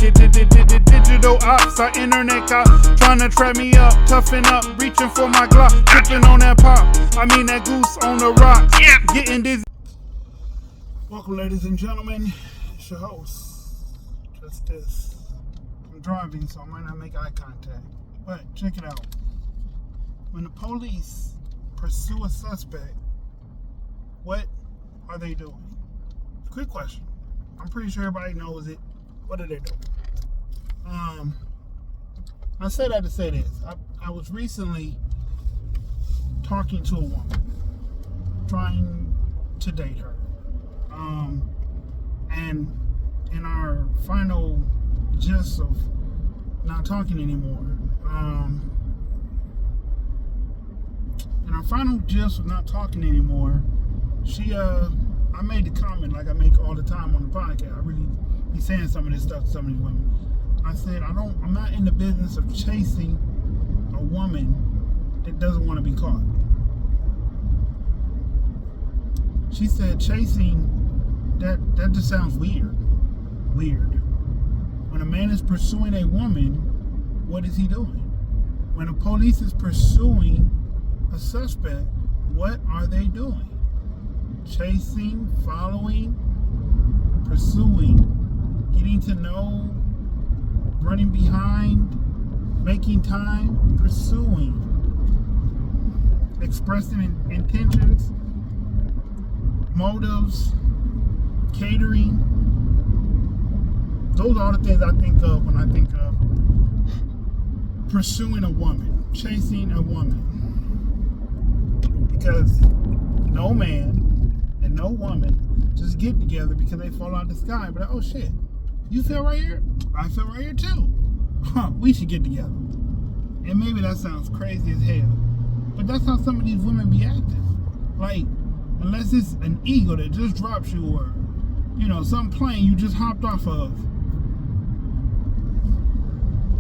Digital ops, our internet cop, trying to trap me up, toughen up, reaching for my Glock, tripping on that pop. I mean that goose on the rocks, getting dizzy. Welcome, ladies and gentlemen. It's your host. Just this. I'm driving, so I might not make eye contact. But check it out. When the police pursue a suspect, what are they doing? Quick question. I'm pretty sure everybody knows it. What are they doing? I say that to say this. I was recently talking to a woman, trying to date her. And in our final gist of not talking anymore, I made the comment like I make all the time on the podcast. I really be saying some of this stuff to some of these women. I said, I'm not in the business of chasing a woman that doesn't want to be caught. She said, chasing, that just sounds weird. When a man is pursuing a woman, what is he doing? When the police is pursuing a suspect, what are they doing? Chasing, following, pursuing, getting to know, running behind, making time, pursuing, expressing intentions, motives, catering. Those are the things I think of when I think of pursuing a woman, chasing a woman. Because no man and no woman just get together because they fall out of the sky. But oh shit, you feel right here? I feel right here too. We should get together. And maybe that sounds crazy as hell, but that's how some of these women be acting. Like, unless it's an eagle that just drops you, or some plane you just hopped off of.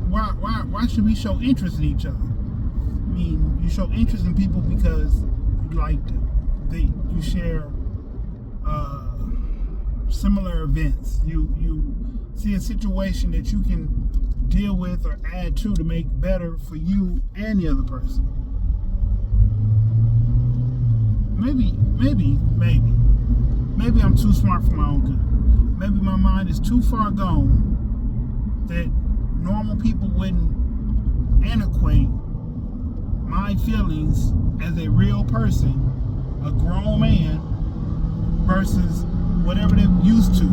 Why should we show interest in each other? I mean, you show interest in people because you like them. You share similar events. You see a situation that you can deal with or add to make better for you and the other person. Maybe I'm too smart for my own good. Maybe my mind is too far gone that normal people wouldn't antiquate my feelings as a real person, a grown man, versus whatever they're used to.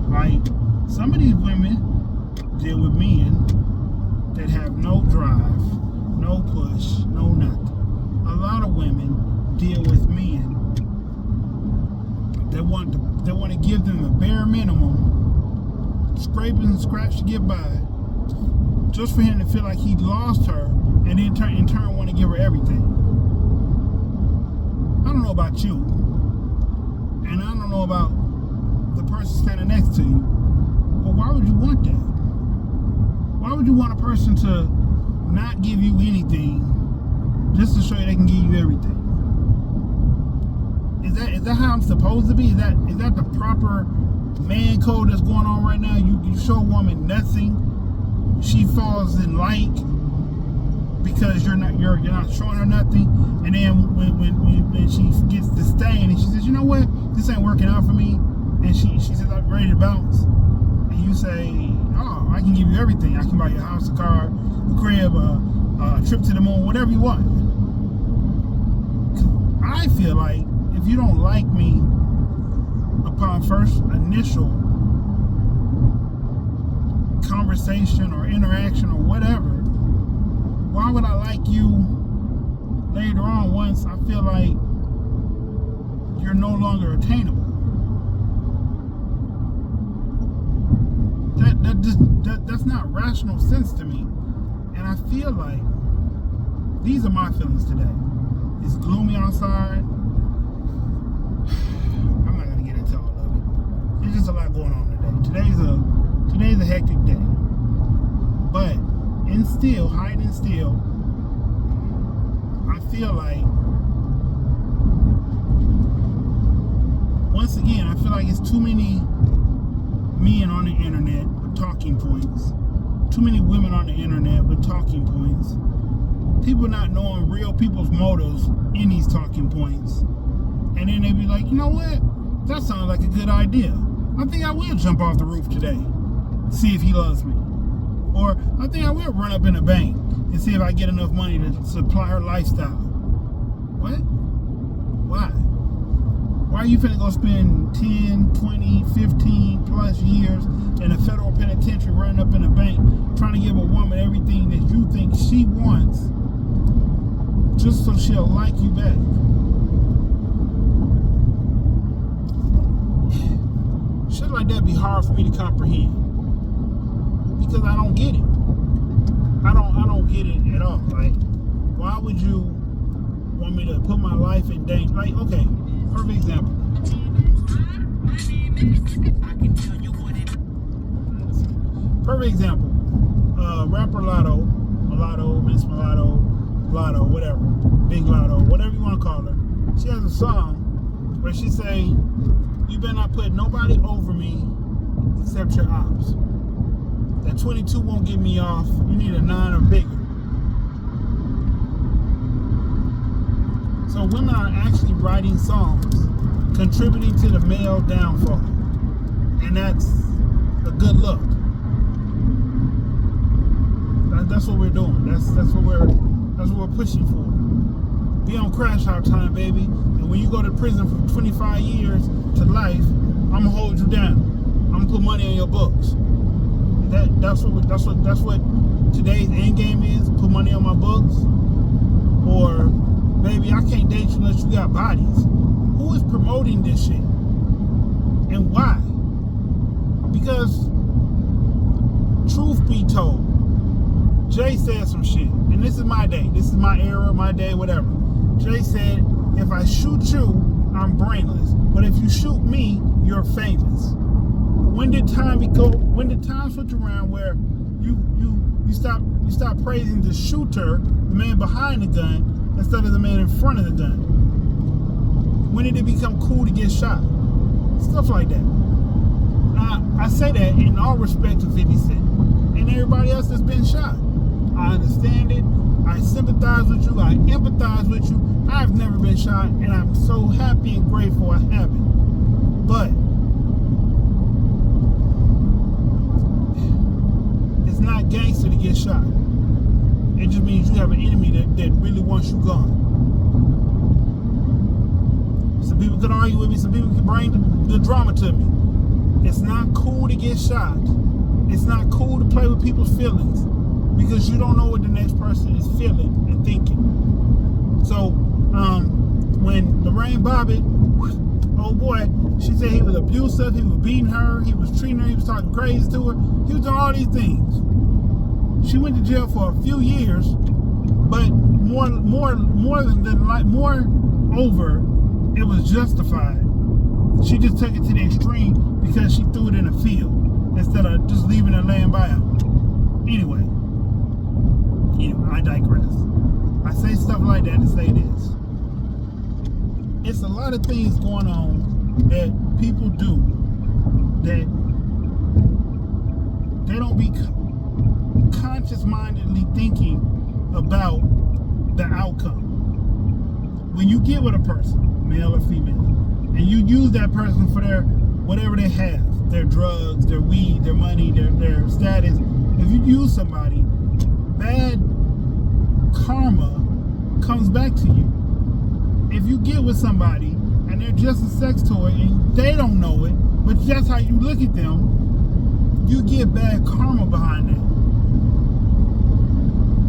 Like, some of these women deal with men that have no drive, no push, no nothing. A lot of women deal with men that want to give them the bare minimum, scrape and scratch to get by, just for him to feel like he lost her, and then in turn want to give her everything. I don't know about you, and I don't know about the person standing next to you, but why would you want that? Why would you want a person to not give you anything just to show you they can give you everything? Is that how I'm supposed to be? Is that the proper man code that's going on right now? You show a woman nothing, she falls in like because you're not showing her nothing, and then when she gets disdain and she says, you know what, this ain't working out for me, and she says, I'm ready to bounce, and you say, oh, I can give you everything. I can buy you a house, a car, a crib, a trip to the moon, whatever you want. I feel like if you don't like me upon first initial conversation or interaction or whatever, why would I like you later on once I feel like you're no longer attainable? That's not rational sense to me. And I feel like these are my feelings today. It's gloomy outside. I'm not gonna get into all of it. There's just a lot going on today. Today's a hectic day. But hiding still, I feel like, once again, I feel like it's too many men on the internet talking points. too many women on the internet with talking points. People not knowing real people's motives in these talking points. And then they be like, you know what? That sounds like a good idea. I think I will jump off the roof today. See if he loves me. Or I think I will run up in a bank and see if I get enough money to supply her lifestyle. What? Why? Why are you finna go spend 10, 20, 15 plus years in a federal penitentiary running up in a bank trying to give a woman everything that you think she wants just so she'll like you back? Shit like that be hard for me to comprehend because I don't get it. I don't get it at all. Like, why would you want me to put my life in danger? Like, okay, perfect example. Perfect example. Rapper Lotto, Miss Mulatto, Lotto, whatever, Big Lotto, whatever you want to call her. She has a song where she say, "You better not put nobody over me except your ops. That 22 won't get me off. You need a 9 or bigger." So women are actually writing songs, contributing to the male downfall. And that's a good look. That's what we're doing. That's what we're pushing for. Be on crash out time, baby. And when you go to prison for 25 years to life, I'm gonna hold you down. I'm gonna put money in your books. That's what today's end game is. Put money on my books. Or, baby, I can't date you unless you got bodies. Who is promoting this shit? And why? Because, truth be told, Jay said some shit. And this is my day. This is my era, my day, whatever. Jay said, if I shoot you, I'm brainless. But if you shoot me, you're famous. When did time switch around where you stop praising the shooter, the man behind the gun, instead of the man in front of the gun? When did it become cool to get shot? Stuff like that. Now, I say that in all respect to 50 Cent and everybody else that's been shot. I understand it. I sympathize with you. I empathize with you. I've never been shot, and I'm so happy and grateful I haven't. But it's not gangster to get shot. It just means you have an enemy that really wants you gone. Some people could argue with me. Some people can bring the drama to me. It's not cool to get shot. It's not cool to play with people's feelings because you don't know what the next person is feeling and thinking. So, when Lorraine Bobbitt, oh boy, she said he was abusive, he was beating her, he was treating her, he was talking crazy to her, he was doing all these things. She went to jail for a few years, but moreover, it was justified. She just took it to the extreme because she threw it in a field instead of just leaving it laying by her. Anyway, I digress. I say stuff like that to say this. It's a lot of things going on that people do that they don't be conscious-mindedly thinking about the outcome. When you get with a person, male or female, and you use that person for their whatever they have, their drugs, their weed, their money, their status, if you use somebody, bad karma comes back to you. If you get with somebody and they're just a sex toy and they don't know it, but that's how you look at them, you get bad karma behind that.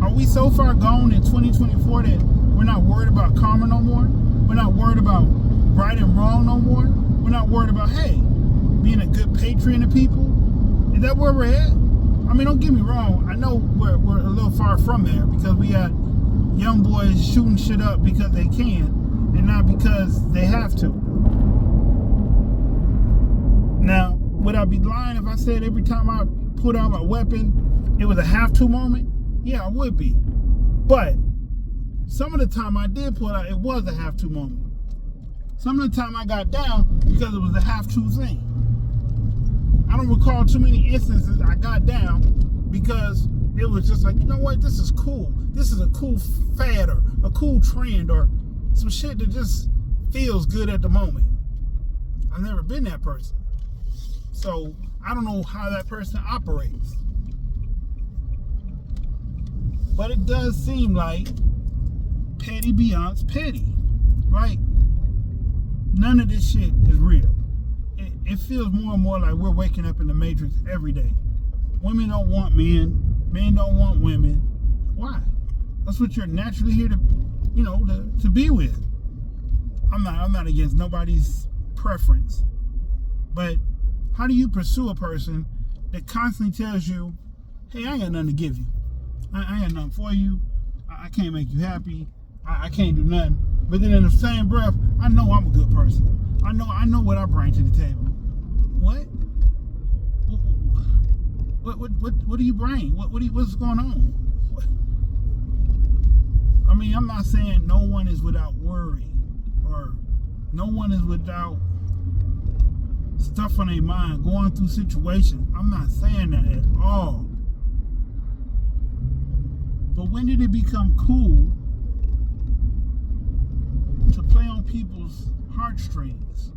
Are we so far gone in 2024 that we're not worried about karma no more? We're not worried about right and wrong no more? We're not worried about, hey, being a good patron to people? Is that where we're at? I mean, don't get me wrong. I know we're a little far from there because we got young boys shooting shit up because they can and not because they have to. Now, would I be lying if I said every time I put out my weapon, it was a have-to moment? Yeah, I would be. But some of the time I did pull out, it was a have-to moment. Some of the time I got down because it was a have-to thing. I don't recall too many instances I got down because it was just like, you know what, this is cool. This is a cool fad or a cool trend or some shit that just feels good at the moment. I've never been that person. So I don't know how that person operates. But it does seem like petty beyond petty. Like, none of this shit is real. It feels more and more like we're waking up in the Matrix every day. Women don't want men. Men don't want women. Why? That's what you're naturally here to, to be with. I'm not against nobody's preference. But how do you pursue a person that constantly tells you, hey, I ain't got nothing to give you. I ain't got nothing for you. I can't make you happy. I can't do nothing. But then in the same breath, I know I'm a good person. I know what I bring to the table. What? What do you bring? What's going on? I mean, I'm not saying no one is without worry or no one is without stuff on their mind, going through situations. I'm not saying that at all. But when did it become cool to play on people's heartstrings?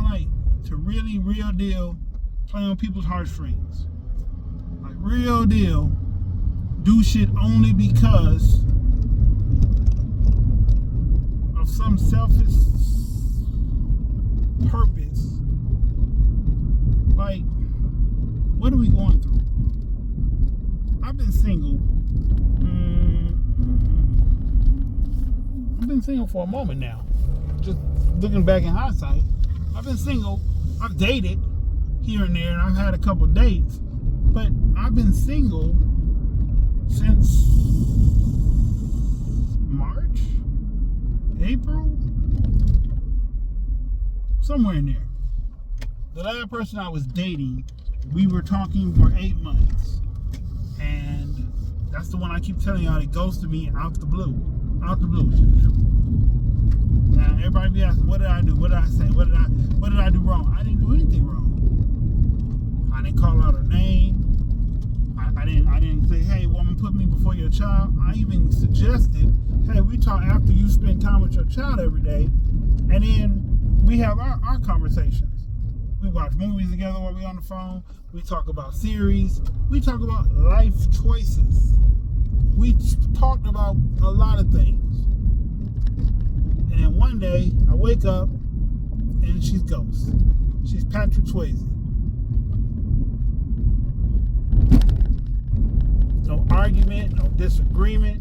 Like to really, real deal, play on people's heartstrings. Like real deal, do shit only because of some selfish purpose. Like, what are we going through? I've been single. I've been single for a moment now. Just looking back in hindsight, I've been single. I've dated here and there, and I've had a couple dates, but I've been single since March, April, somewhere in there. The last person I was dating, we were talking for 8 months, and that's the one I keep telling y'all that ghosted me out the blue. Out the blue. Now everybody be asking, what did I do? What did I say? What did I do wrong? I didn't do anything wrong. I didn't call out her name. I didn't say, hey, woman, put me before your child. I even suggested, hey, we talk after you spend time with your child every day, and then we have our conversations. We watch movies together while we're on the phone. We talk about series. We talk about life choices. We talked about a lot of things. And then one day, I wake up, and she's ghost. She's Patrick Swayze. No argument, no disagreement,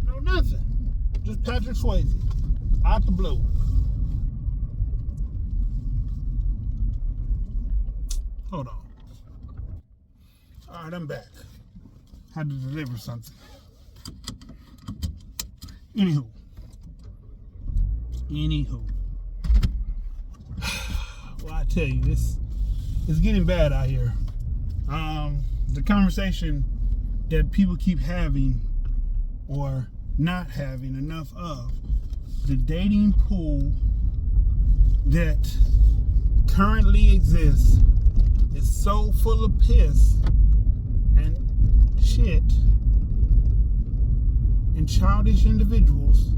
no nothing. Just Patrick Swayze. Out the blue. Hold on. All right, I'm back. Had to deliver something. Anywho. Well, I tell you, it's getting bad out here. The conversation that people keep having or not having enough of, the dating pool that currently exists is so full of piss and shit and childish individuals,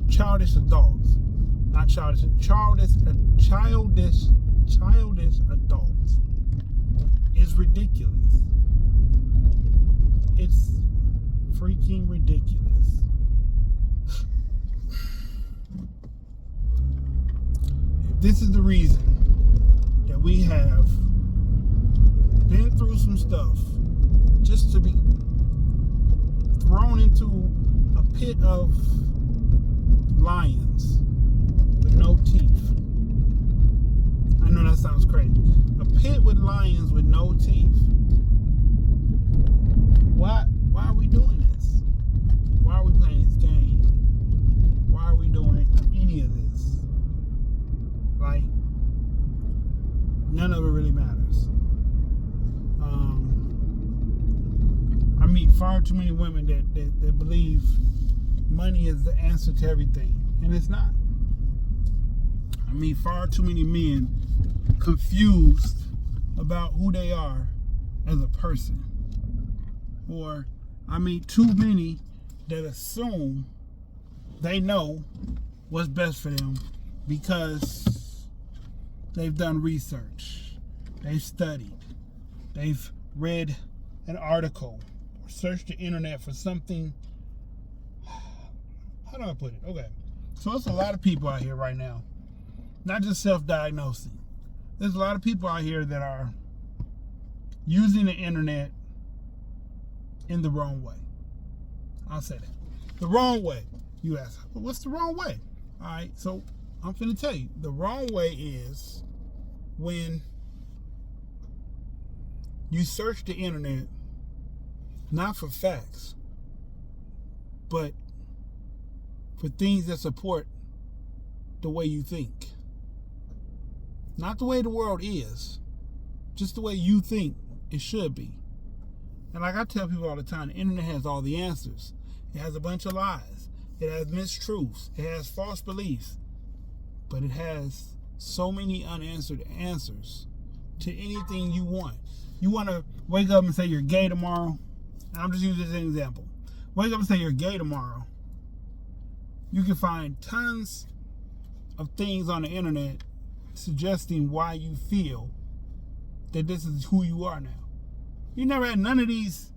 childish adults, not childish adults, is ridiculous. It's freaking ridiculous. If this is the reason that we have been through some stuff just to be thrown into a pit of lions with no teeth. I know that sounds crazy. A pit with lions with no teeth. Why are we doing this? Why are we playing this game? Why are we doing any of this? Like, none of it really matters. I meet far too many women that believe money is the answer to everything, and it's not. I meet far too many men confused about who they are as a person. Or I meet too many that assume they know what's best for them because they've done research, they've studied, they've read an article, or searched the internet for something. How do I put it? Okay. So there's a lot of people out here right now, not just self-diagnosing. There's a lot of people out here that are using the internet in the wrong way. I'll say that. The wrong way. You ask, well, what's the wrong way? All right, so I'm finna tell you. The wrong way is when you search the internet not for facts, but for things that support the way you think. Not the way the world is, just the way you think it should be. And like I tell people all the time, the internet has all the answers. It has a bunch of lies. It has mistruths. It has false beliefs. But it has so many unanswered answers to anything you want. You want to wake up and say you're gay tomorrow. And I'm just using this as an example. Wake up and say you're gay tomorrow. You can find tons of things on the internet suggesting why you feel that this is who you are now. You never had none of these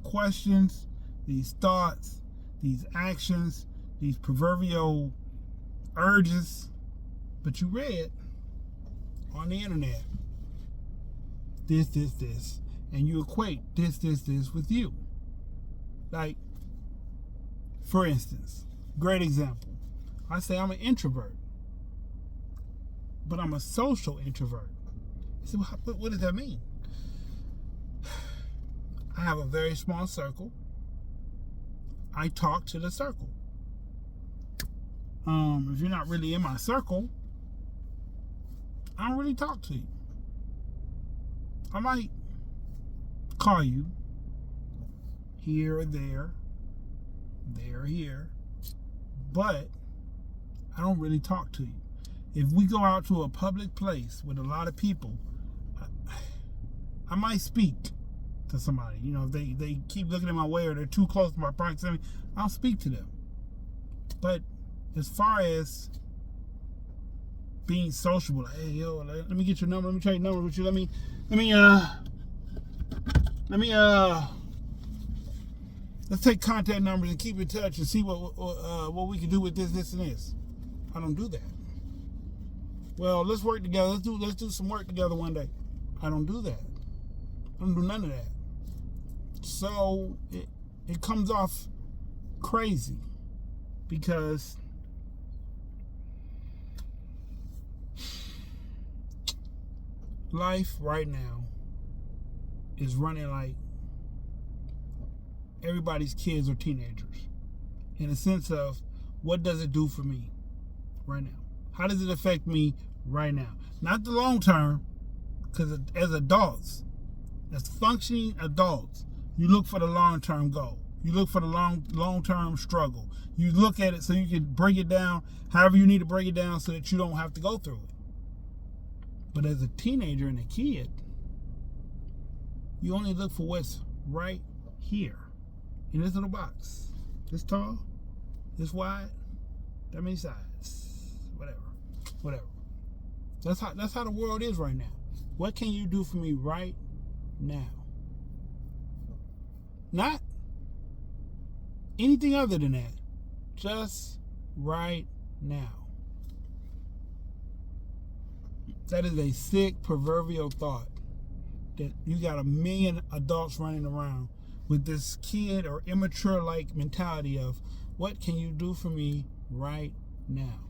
questions, these thoughts, these actions, these proverbial urges, but you read on the internet this, and you equate this with you. Like, for instance, great example. I say I'm an introvert, but I'm a social introvert. So what does that mean? I have a very small circle. I talk to the circle. If you're not really in my circle, I don't really talk to you. I might call you here or there, here, but I don't really talk to you. If we go out to a public place with a lot of people, I might speak to somebody. You know, if they keep looking in my way or they're too close to my proximity, I'll speak to them. But as far as being sociable, like, hey, yo, let me get your number, let me trade numbers with you, let me let's take contact numbers and keep in touch and see what we can do with this and this. I don't do that. Well, let's work together. Let's do some work together one day. I don't do that. I don't do none of that. So it comes off crazy because life right now is running like everybody's kids are teenagers, in a sense of what does it do for me right now? How does it affect me right now? Not the long term, because as adults, as functioning adults, you look for the long-term goal. You look for the long-term struggle. You look at it so you can break it down however you need to break it down so that you don't have to go through it. But as a teenager and a kid, you only look for what's right here in this little box. This tall, this wide, that many sides, whatever. That's how the world is right now. What can you do for me right now? Not anything other than that. Just right now. That is a sick proverbial thought that you got a million adults running around with this kid or immature like mentality of what can you do for me right now?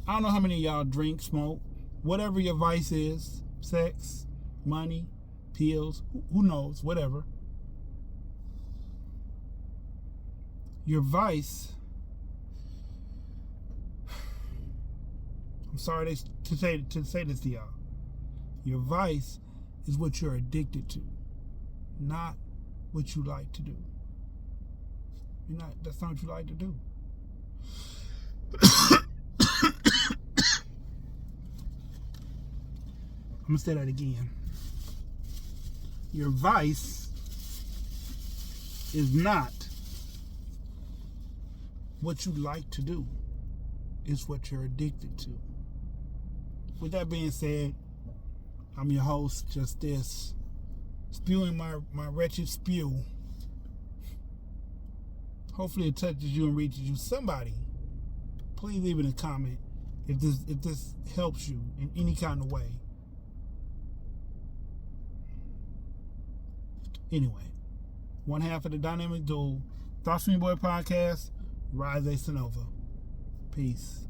I don't know how many of y'all drink, smoke, whatever your vice is, sex, money, pills, who knows, whatever. Your vice, I'm sorry to say this to y'all. Your vice is what you're addicted to, not what you like to do. That's not what you like to do. I'm going to say that again. Your vice is not what you like to do. It's what you're addicted to. With that being said, I'm your host, Just This, spewing my wretched spew. Hopefully it touches you and reaches you. Somebody, please leave it in a comment if this helps you in any kind of way. Anyway, one half of the Dynamic Duo, Thoughts from Your Boy podcast, Rise A Sonova. Peace.